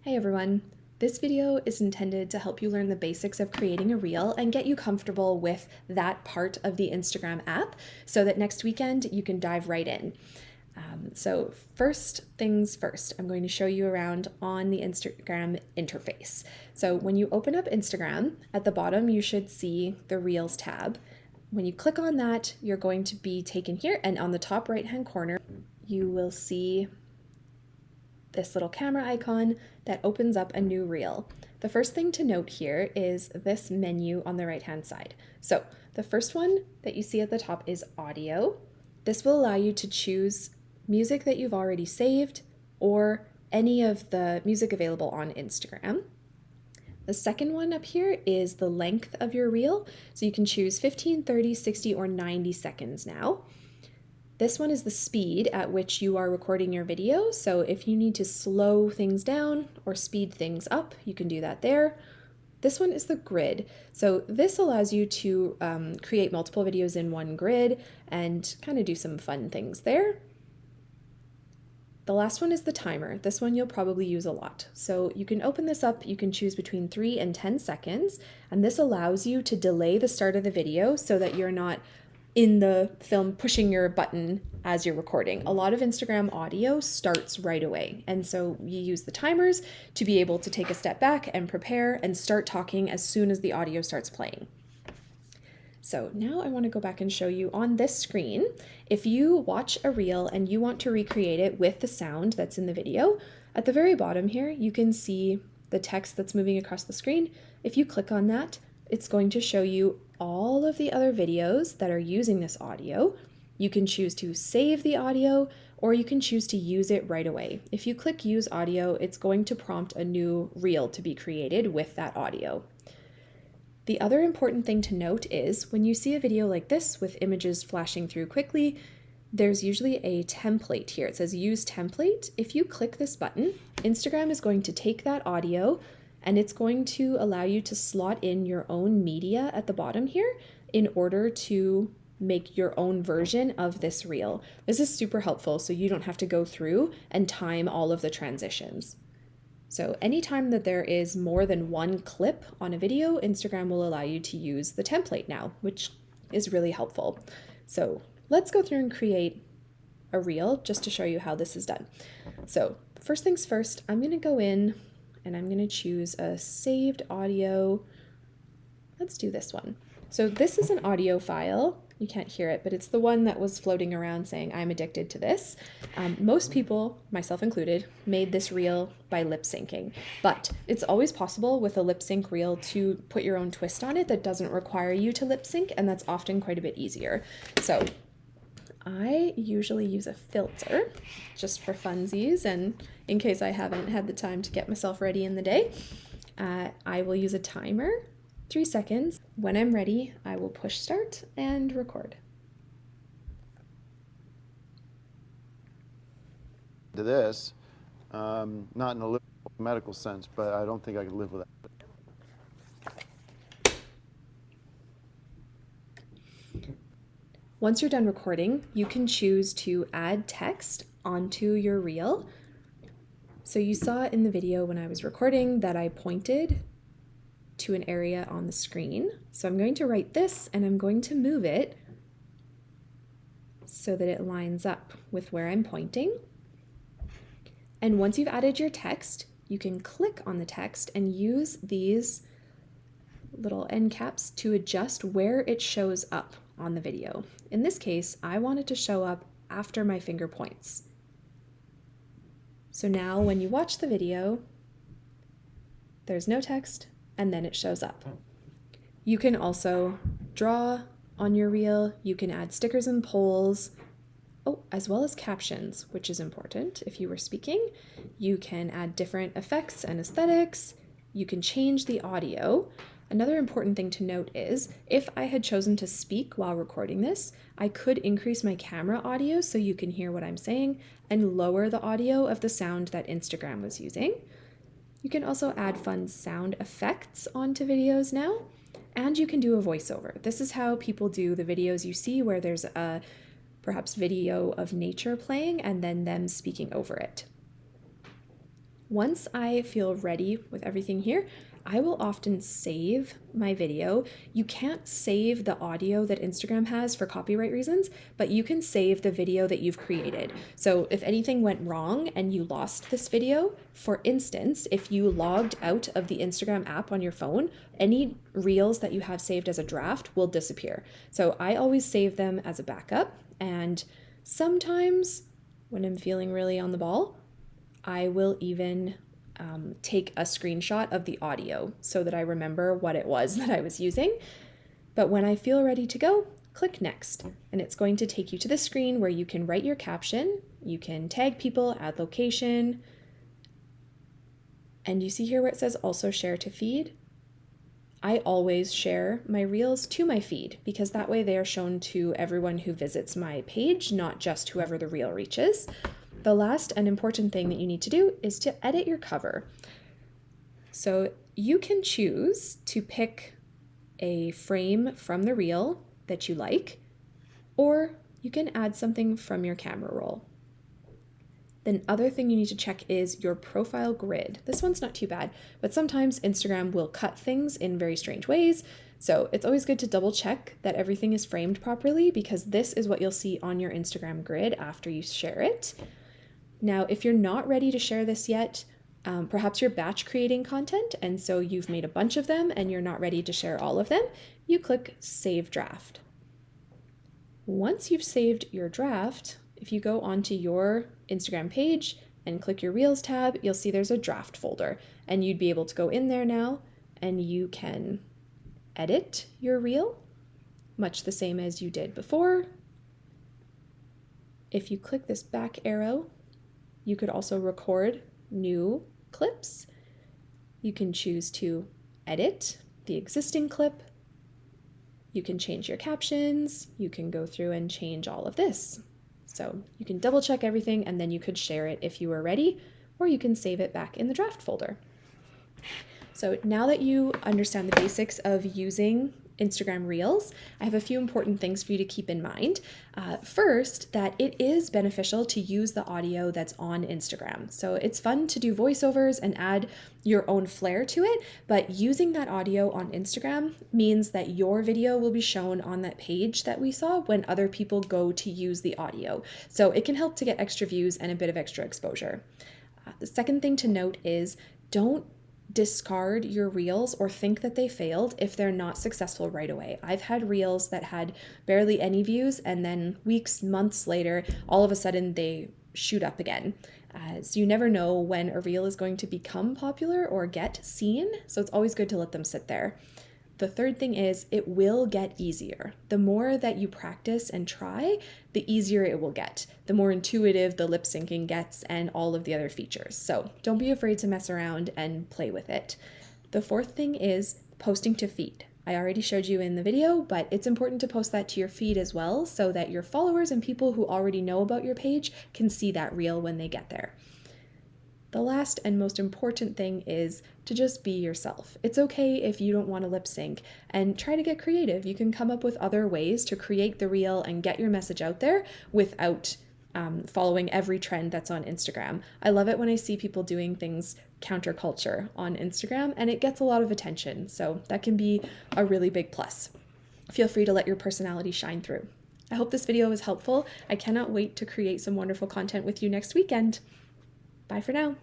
Hey everyone! This video is intended to help you learn the basics of creating a reel and get you comfortable with that part of the Instagram app so that next weekend you can dive right in. So first things first, I'm going to show you around on the Instagram interface. So when you open up Instagram, at the bottom you should see the Reels tab. When you click on that, you're going to be taken here, and on the top right hand corner you will see this little camera icon that opens up a new reel. The first thing to note here is this menu on the right hand side. So the first one that you see at the top is audio. This will allow you to choose music that you've already saved or any of the music available on Instagram. The second one up here is the length of your reel. So you can choose 15, 30, 60, or 90 seconds now. This one is the speed at which you are recording your video. So if you need to slow things down or speed things up, you can do that there. This one is the grid. So this allows you to create multiple videos in one grid and kind of do some fun things there. The last one is the timer. This one you'll probably use a lot. So you can open this up, you can choose between 3 and 10 seconds, and this allows you to delay the start of the video so that you're not in the film pushing your button as you're recording. A lot of Instagram audio starts right away, and so you use the timers to be able to take a step back and prepare and start talking as soon as the audio starts playing. So now I want to go back and show you on this screen. If you watch a reel and you want to recreate it with the sound that's in the video, at the very bottom here you can see the text that's moving across the screen. If you click on that, it's going to show you all of the other videos that are using this audio. You can choose to save the audio, or you can choose to use it right away. If you click use audio, it's going to prompt a new reel to be created with that audio. The other important thing to note is when you see a video like this with images flashing through quickly, there's usually a template here. It says use template. If you click this button, Instagram is going to take that audio and it's going to allow you to slot in your own media at the bottom here in order to make your own version of this reel. This is super helpful so you don't have to go through and time all of the transitions. So anytime that there is more than one clip on a video, Instagram will allow you to use the template now, which is really helpful. So let's go through and create a reel just to show you how this is done. So first things first, I'm going to go in and I'm going to choose a saved audio. Let's do this one. So this is an audio file. You can't hear it, but it's the one that was floating around saying I'm addicted to this. Most people, myself included, made this reel by lip syncing, but it's always possible with a lip sync reel to put your own twist on it that doesn't require you to lip sync, and that's often quite a bit easier. So I usually use a filter just for funsies and in case I haven't had the time to get myself ready in the day. I will use a timer, 3 seconds. When I'm ready, I will push start and record. To this, not in a medical sense, but I don't think I could live with that. Once you're done recording, you can choose to add text onto your reel. So you saw in the video when I was recording that I pointed to an area on the screen. So I'm going to write this and I'm going to move it so that it lines up with where I'm pointing. And once you've added your text, you can click on the text and use these little end caps to adjust where it shows up on the video. In this case, I want it to show up after my finger points. So now when you watch the video, there's no text and then it shows up. You can also draw on your reel, you can add stickers and polls, as well as captions, which is important if you were speaking. You can add different effects and aesthetics. You can change the audio. Another important thing to note is if I had chosen to speak while recording this, I could increase my camera audio so you can hear what I'm saying and lower the audio of the sound that Instagram was using. You can also add fun sound effects onto videos now, and you can do a voiceover. This is how people do the videos you see where there's a perhaps video of nature playing and then them speaking over it. Once I feel ready with everything here, I will often save my video. You can't save the audio that Instagram has for copyright reasons, but you can save the video that you've created. So if anything went wrong and you lost this video, for instance, if you logged out of the Instagram app on your phone, any reels that you have saved as a draft will disappear. So I always save them as a backup, and sometimes when I'm feeling really on the ball, I will even take a screenshot of the audio so that I remember what it was that I was using. But when I feel ready to go, click next, and it's going to take you to the screen where you can write your caption, you can tag people, add location, and you see here where it says also share to feed. I always share my reels to my feed because that way they are shown to everyone who visits my page, not just whoever the reel reaches. The last and important thing that you need to do is to edit your cover. So you can choose to pick a frame from the reel that you like, or you can add something from your camera roll. The other thing you need to check is your profile grid. This one's not too bad, but sometimes Instagram will cut things in very strange ways. So it's always good to double check that everything is framed properly because this is what you'll see on your Instagram grid after you share it. Now, if you're not ready to share this yet, perhaps you're batch creating content and so you've made a bunch of them and you're not ready to share all of them, you click Save Draft. Once you've saved your draft, if you go onto your Instagram page and click your Reels tab, you'll see there's a draft folder, and you'd be able to go in there now and you can edit your reel, much the same as you did before. If you click this back arrow, you could also record new clips. You can choose to edit the existing clip. You can change your captions. You can go through and change all of this. So you can double check everything and then you could share it if you were ready, or you can save it back in the draft folder. So now that you understand the basics of using Instagram Reels, I have a few important things for you to keep in mind. First, that it is beneficial to use the audio that's on Instagram. So it's fun to do voiceovers and add your own flair to it, but using that audio on Instagram means that your video will be shown on that page that we saw when other people go to use the audio. So it can help to get extra views and a bit of extra exposure. The second thing to note is don't discard your reels or think that they failed if they're not successful right away. I've had reels that had barely any views and then weeks, months later, all of a sudden they shoot up again. So you never know when a reel is going to become popular or get seen, so it's always good to let them sit there. The third thing is it will get easier. The more that you practice and try, the easier it will get. The more intuitive the lip syncing gets and all of the other features. So don't be afraid to mess around and play with it. The fourth thing is posting to feed. I already showed you in the video, but it's important to post that to your feed as well so that your followers and people who already know about your page can see that reel when they get there. The last and most important thing is to just be yourself. It's okay if you don't want to lip sync, and try to get creative. You can come up with other ways to create the reel and get your message out there without following every trend that's on Instagram. I love it when I see people doing things counterculture on Instagram, and it gets a lot of attention, so that can be a really big plus. Feel free to let your personality shine through. I hope this video was helpful. I cannot wait to create some wonderful content with you next weekend. Bye for now.